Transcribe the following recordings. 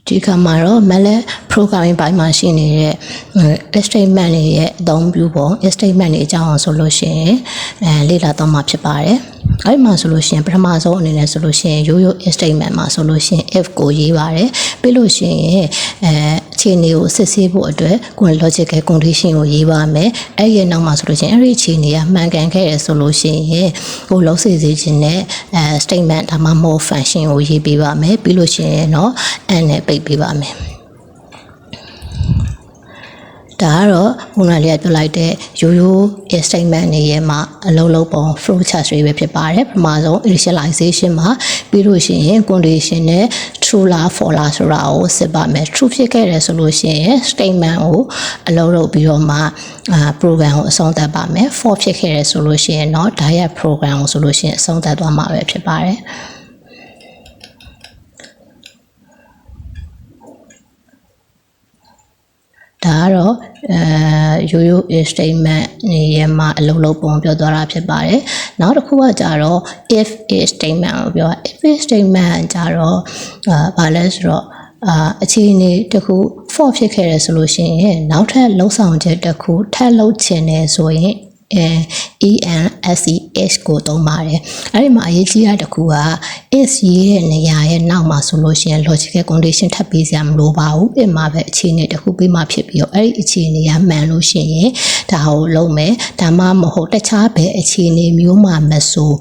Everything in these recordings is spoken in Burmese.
ဒီကမှာတော့ Mallet programming ဘိုင်းမှာရှိနေတဲ့ statement တွေရဲ့အသုံးပြုပုံ statement တွေအကြောင်းအောင်ဆိုလို့ရှိရင်လေ့လာတော့မှာဖြစ်ပါတယ်။အဲ့မှာဆိုလို့ရှိရင်ပထမဆုံးအနေနဲ့ဆိုလို့ရှိရင်ရိုးရိုး statement မှာဆိုလို့ရှိရင် if ကိုရေးပါတယ်။ပြီးလို့ရှိရင်အခြေအနေကိုစစ်ဆေးဖို့အတွက် logical condition ကိုရေးပါမယ်။အဲ့ဒီနောက်မှာဆိုလို့ရှိရင်အဲ့ဒီအခြေအနေကမှန်ကန်ခဲ့ရဆိုလို့ရှိရင်ကိုလုံးစေစေခြင်းနဲ့statement ဒါမှမဟုတ် function ကိုရေးပေးပါမယ်။ပြီးလို့ရှိရင်တော့ and နဲ့ပိတ်ပေးပါမယ်။ဒါကတော့ခုနလေးကပြောလိုက်တဲ့ရိုးရိုး statement တွေရဲ့မှာအလုံးလုံးပုံ flow chart တွေပဲဖြစ်ပါတယ်ပထမဆုံး initialization မှာပြီးလို့ရှိရင် condition နဲ့ true လား false လားဆိုတာကိုစစ်ပါမယ် true ဖြစ်ခဲ့တယ်ဆိုလို့ရှိရင် statement ကိုအလုံးလုံးပြီးတော့မှ program ကိုအဆုံးသတ်ပါမယ် false ဖြစ်ခဲ့တယ်ဆိုလို့ရှိရင်တော့ direct program ကိုဆိုလို့ရှိရင်အဆုံးသတ်သွားမှာပဲဖြစ်ပါတယ်ဒါကတော့ရိုးရိုး statement နေရာမှာအလုံးလုံးပုံပြောသွားတာဖြစ်ပါတယ်။နောက်တစ်ခုကကြတော့ if statement ကိုပြော if statement ကြတော့ဘာလဲဆိုတော့အခြေအနေတစ်ခု false ဖြစ်ခဲ့တယ်ဆိုလို့ရှိရင်နောက်ထပ်လှုပ်ဆောင်ချက်တစ်ခုထပ်လုပ်ချင်တယ်ဆိုရင်ENSEH ကိုသုံးပါတယ်အဲ့ဒီမှာအရေးကြီးတဲ့တစ်ခုက is ရေးတဲ့နေရာရဲ့နောက်မှာဆိုလို့ရှိရင် logical condition ထပ်ပေးစရာမလိုပါဘူးအမှာပဲအခြေအနေတစ်ခုပေးမှဖြစ်ပြီးတော့အဲ့ဒီအခြေအနေကမှန်လို့ရှိရင်ဒါကိုလုံးမယ်ဒါမှမဟုတ်တခြားဘယ်အခြေအနေမျိုးမှမဆို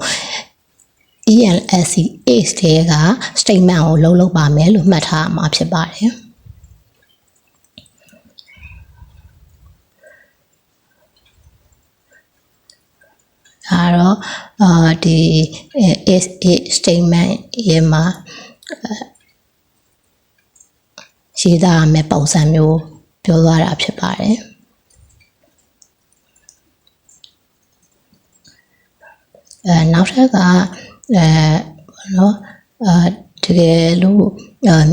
ENSEH တဲ့က statement ကိုလုံးပါမယ်လို့မှတ်ထားမှာဖြစ်ပါတယ်ဒါတော့ဒီ is statement ရဲ့မှာရေးသားရမယ့်ပုံစံမျိုးပြောသွားတာဖြစ်ပါတယ်နောက်ထပ်ကနော်တကယ်လို့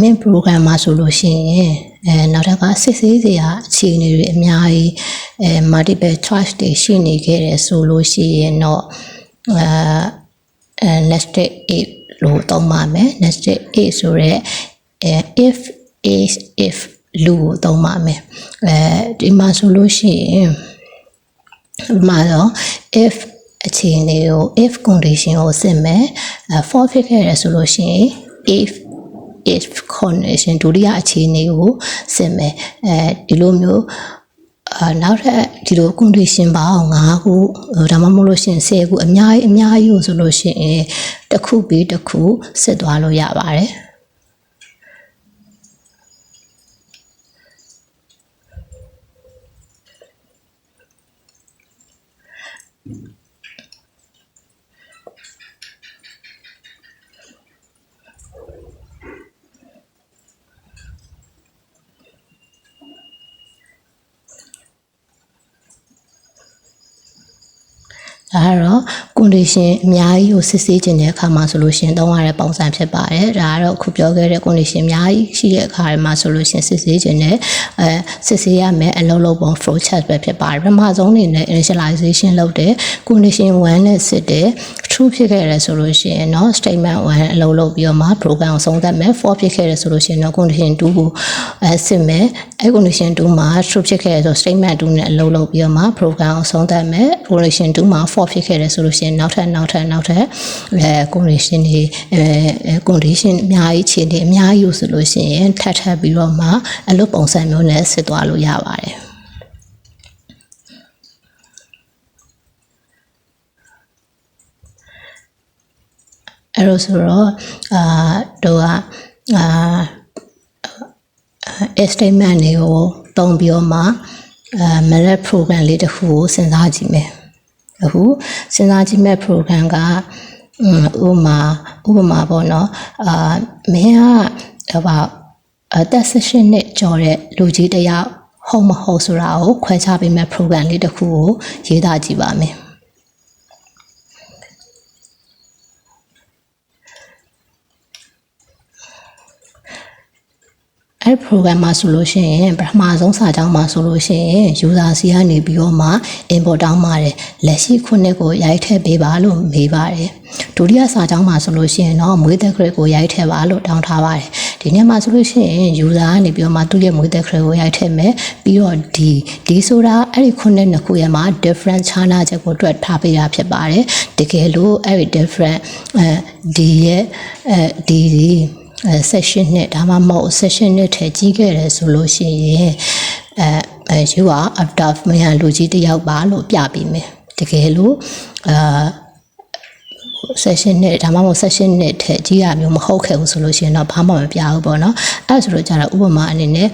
main program မှာဆိုလို့ရှိရင်နောက်ထပ်ကစစ်ဆေးစရာအခြေအနေတွေအများကြီးmultiple choice တွေရှိနေခဲ့တယ်ဆိုလို့ရှိရင်တော့nested if လို့သုံးပါမယ် nested if ဆိုရဲif is if လို့သုံးပါမယ်ဒီမှာဆိုလို့ရှိရင်မှာတော့ if အခြေအနေကို if condition ကိုစစ်မယ် false ဖြစ်ခဲ့ရဆိုလို့ရှိရင် if condition ဒုတိယအခြေအနေကိုစစ်မယ်ဒီလိုမျိုးနောက်ထပ်ဒီလို condition ပေါင်း5ခုဒါမှမဟုတ်လို့ရှိရင်10ခုအများကြီးကိုဆိုလို့ရှိရင်တစ်ခုပြီးတစ်ခုစစ်သွားလို့ရပါတယ်ဒါကတော့ condition အများကြီးကိုစစ်ဆေးခြင်းတဲ့အခါမှာဆိုလို့ရှိရင်သုံးရတဲ့ပုံစံဖြစ်ပါတယ်ဒါကတော့ခုပြောခဲ့တဲ့ condition အများကြီးရှိတဲ့အခါမှာဆိုလို့ရှိရင်စစ်ဆေးခြင်းနဲ့စစ်ဆေးရမယ်အလုံးလုံးပုံ flow chart ပဲဖြစ်ပါတယ်ပထမဆုံးအနေနဲ့ initialization လုပ်တဲ့ condition 1နဲ့စစ်တဲ့ true ဖြစ်ခဲ့တယ်ဆိုလို့ရှိရင်เนาะ statement 1အလုံးလုံးပြီးတော့မှ program ကိုဆုံးသက်မယ် false ဖြစ်ခဲ့တယ်ဆိုလို့ရှိရင်တော့ condition 2ကိုစစ်မယ်အဲ condition 2မှာ true ဖြစ်ခဲ့တယ်ဆို statement 2နဲ့အလုံးလုံးပြီးတော့မှ program ကိုဆုံးသက်မယ် condition 2မှာ false ဖြစ်ခဲ့တယ်ဆိုလို့ရှိရင်နောက်ထပ်condition တွေcondition အများကြီးခြေနေအများကြီးဆိုလို့ရှိရင်ထပ်ပြီးတော့မှအလုပ်ပုံစံမျိုးနဲ့စစ်သွားလို့ရပါတယ်အဲ့လိုဆိုတော့တို့ကstatement တွေကိုသုံးပြီးတော့မှMallet program လေးတစ်ခုကိုစဉ်းစားကြည့်မယ်အခုစဉ်းစားကြည့်မဲ့ program ကဥပမာပေါ့နော်မင်းကသက်18နှစ်ကျော်တဲ့လူကြီးတယောက်ဟုတ်မဟုတ်ဆိုတာကိုခွဲခြားပေးမဲ့ program လေးတစ်ခုကိုရေးသားကြည့်ပါမယ်အဲ့ program မှာဆိုလို့ရှိရင်ပထမဆုံးစာကြောင်းမှာဆိုလို့ရှိရင် user စီကနေပြီးတော့မှ import တောင်းပါတယ်လက်ရှိခုနှစ်ကိုရိုက်ထည့်ပေးပါလို့မေးပါတယ်ဒုတိယစာကြောင်းမှာဆိုလို့ရှိရင်တော့မွေးသက် grade ကိုရိုက်ထည့်ပါလို့တောင်းထားပါတယ် ဒီနေရာမှာဆိုလို့ရှိရင် user ကနေပြီးတော့မှသူ့ရဲ့မွေးသက်ခရက်ကိုရိုက်ထည့်မယ်ပြီးတော့ဒီဆိုတာအဲ့ဒီခုနှစ်ခုရဲ့မှာ different ခြားနာချက်ကိုတွက်ထားပေးရဖြစ်ပါတယ်တကယ်လို့အဲ့ဒီ different ဒီရဲ့ဒီ session နဲ့ဒါမှမဟုတ် session နဲ့ထည့်ကြည့်ခဲ့တယ်ဆိုလို့ရှိရင်you are above မရလူကြီးတယောက်ပါလို့ပြပေးမယ်တကယ်လို့session နဲ့ဒါမှမဟုတ် session နဲ့ထည့်ကြည့်ရမျိုးမဟုတ်ခဲ့ဘူးဆိုလို့ရှိရင်တော့ဘာမှမပြဘူးပေါ့နော်အဲ့ဆိုတော့ကျတော့ဥပမာအနေနဲ့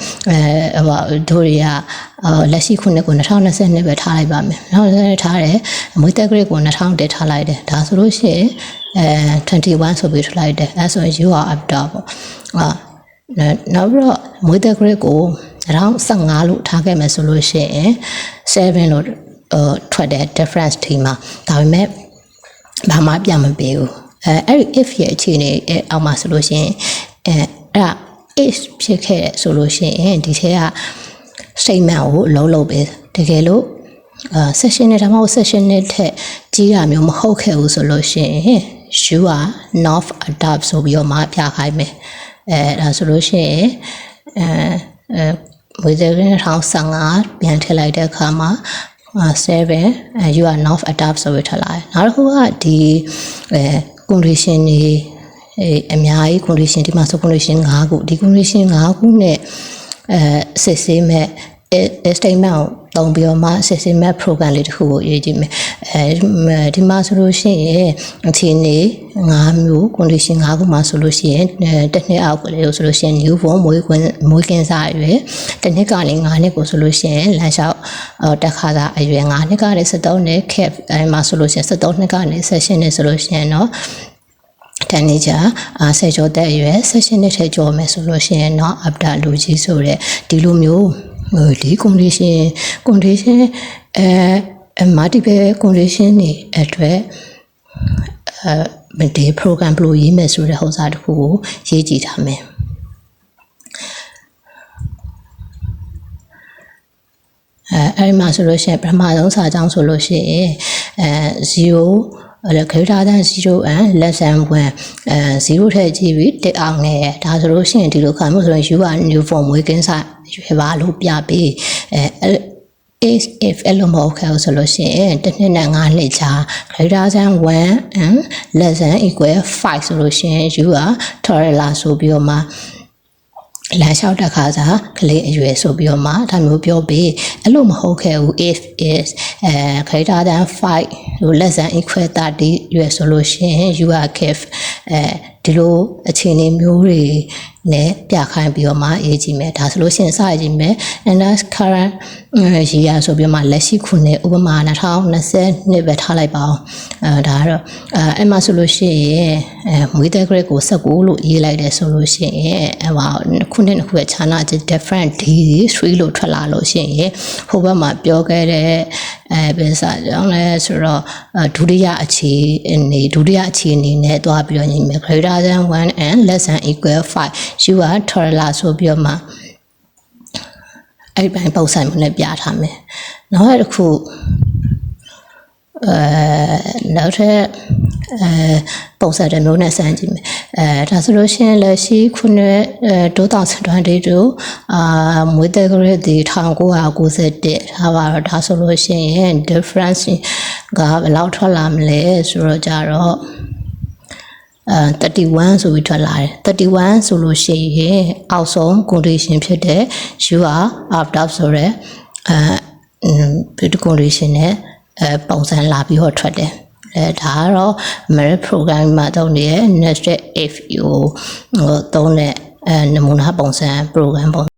တို့တွေကလက်ရှိခုနှစ်ကို2020ပဲထားလိုက်ပါမယ်2020ထားတယ်မွေးသက် grade ကို2000တက်ထားလိုက်တယ်ဒါဆိုလို့ရှိရင်21ဆိုပြီးထားလိုက်တယ်အဲ့ဆိုရင် you are up တော့ပေါ့နောက်ပြီးတော့မွေးသက် grade ကို2015လို့ထားခဲ့မယ်ဆိုလို့ရှိရင်7လို့ထွက်တဲ့ difference ทีမှာဒါပေမဲ့ဘာမှပြမပေးဘူးအဲ့ဒီ if ရဲ့အခြေအနေအောက်မှာဆိုလို့ရှိရင်အဲ့ဒါ if ဖြစ်ခဲ့ဆိုလို့ရှိရင်ဒီထဲက statement ကိုလုံးပေးတကယ်လို့session နဲ့ဒါမှမဟုတ် session နဲ့ထက်ကြီးတာမျိုးမဟုတ်ခဲ့ဘူးဆိုလို့ရှိရင် you are not adapt ဆိုပြီးတော့မှပြခိုင်းမယ်ဒါဆိုလို့ရှိရင်ဝေဒရင်း2015ပြန်ထည့်လိုက်တဲ့အခါမှာ7 you are not adapt ဆိုပြီးထည့်လိုက်နောက်တစ်ခုကဒီ condition တွေအများကြီး condition ဒီမှာဆို condition 5ခုဒီ condition 5ခုနဲ့စစ်ဆေးမဲ့ statement ကိုတုံးပြီးတော့မှစစ်ဆေးမဲ့ program လေးတစ်ခုကိုရေးကြည့်မယ်ဒီမှာဆိုလို့ရှိရင်အခြေအနေ5မျိုး condition 5ခုမှာဆိုလို့ရှိရင်တစ်နှစ်အောက်ကလေးကိုဆိုလို့ရှိရင် new born မွေးကင်းစားအရွယ်တစ်နှစ်ကနေ9နှစ်ကိုဆိုလို့ရှိရင်လမ်းလျှောက်တက်ခါသာအရွယ်9နှစ်ကနေ73နှစ် cap အဲမှာဆိုလို့ရှိရင်73နှစ်ကနေ16နှစ်ဆိုလို့ရှိရင်တော့တန်နေကြဆယ်ကျော်တဲ့အရွယ်16နှစ်ထဲကျော်မယ်ဆိုလို့ရှိရင်တော့ after လူကြီးဆိုတဲ့ဒီလိုမျိုးဒီ condition multiple condition တွေအတွက်ဒီ program ဘယ်လိုရေးမယ်ဆိုတဲ့ဟောစာတစ်ခုကိုရေးကြည့်ထားမယ်အဲ့မှာဆိုလို့ရှိရင်ပထမဆုံးစာကြောင်းဆိုလို့ရှိရင်0 greater than 0 and less than 1 0 ထည့်ကြည့်ပြီးတစ်အောင်နဲ့ဒါဆိုလို့ရှိရင်ဒီလိုခါမျိုးဆိုရင် you are new form ဝေးကင်းစားရွယ်ပါလို့ပြပေးif အဲ့လိုမဟုတ်ခဲ့ဆိုလို့ရှိရင်တစ်နှစ်နဲ့9နှစ်ကြာ greater than 1 and less than equal 5ဆိုလို့ရှိရင် you are toddler ဆိုပြီးတော့မှလမ်းလျှောက်တဲ့ခါစားကလေးအရွယ်ဆိုပြီးတော့မှဒါမျိုးပြောပြီးအဲ့လိုမဟုတ်ခဲ့ဘူး if is greater than 5 less than equal 30ရွယ်ဆိုလို့ရှိရင် you are give ဒီလိုအခြေအနေမျိုးတွေနဲ့ပြခိုင်းပြီးတော့မှရေးကြည့်မယ်ဒါဆိုလို့ရှိရင်စရကြည့်မယ် and current year ဆိုပြီးတော့မှလက်ရှိခုနှစ်ဥပမာ2020နှစ်ပဲထားလိုက်ပါအောင်ဒါကတော့အဲ့မှာဆိုလို့ရှိရင်မွေးသက် grade ကို19လို့ရေးလိုက်တယ်ဆိုလို့ရှိရင်ခုနှစ်ခုရဲ့ခြားနာချက် different d3 လို့ထွက်လာလို့ရှိရင်ဟိုဘက်မှာပြောခဲ့တဲ့ဘယ်စာကြောင့်လဲဆိုတော့ဒုတိယအခြေအနေနဲ့တွားပြီးတော့ညီမယ် greater than 1 and less than equal 5 you are toddler ဆိုပြီးတော့မှအဲ့ဒီပိုင်းပုံစံမျိုးနဲ့ပြထားမယ်နောက်တစ်ခုနောက်ထပ်ပုံစံတစ်မျိုးနဲ့စမ်းကြည့်မယ်ဒါဆိုလို့ရှိရင်လက်ရှိခုနှစ်2022မွေးသက် grade ဒီ1991ထားပါတော့ဒါဆိုလို့ရှိရင် difference ကဘယ်လောက်ထွက်လာမလဲဆိုတော့ကြတော့31ဆိုပြီးထွက်လာတယ်31ဆိုလို့ရှိရင်အောက်ဆုံး condition ဖြစ်တဲ့ you are after ဆိုတဲ့condition နဲ့ပုံစံလာပြီးတော့ထွက်တယ်ဒါကတော့ merit program မှာသုံးနေတဲ့ nested if ကိုသုံးတဲ့နမူနာပုံစံ program ပုံ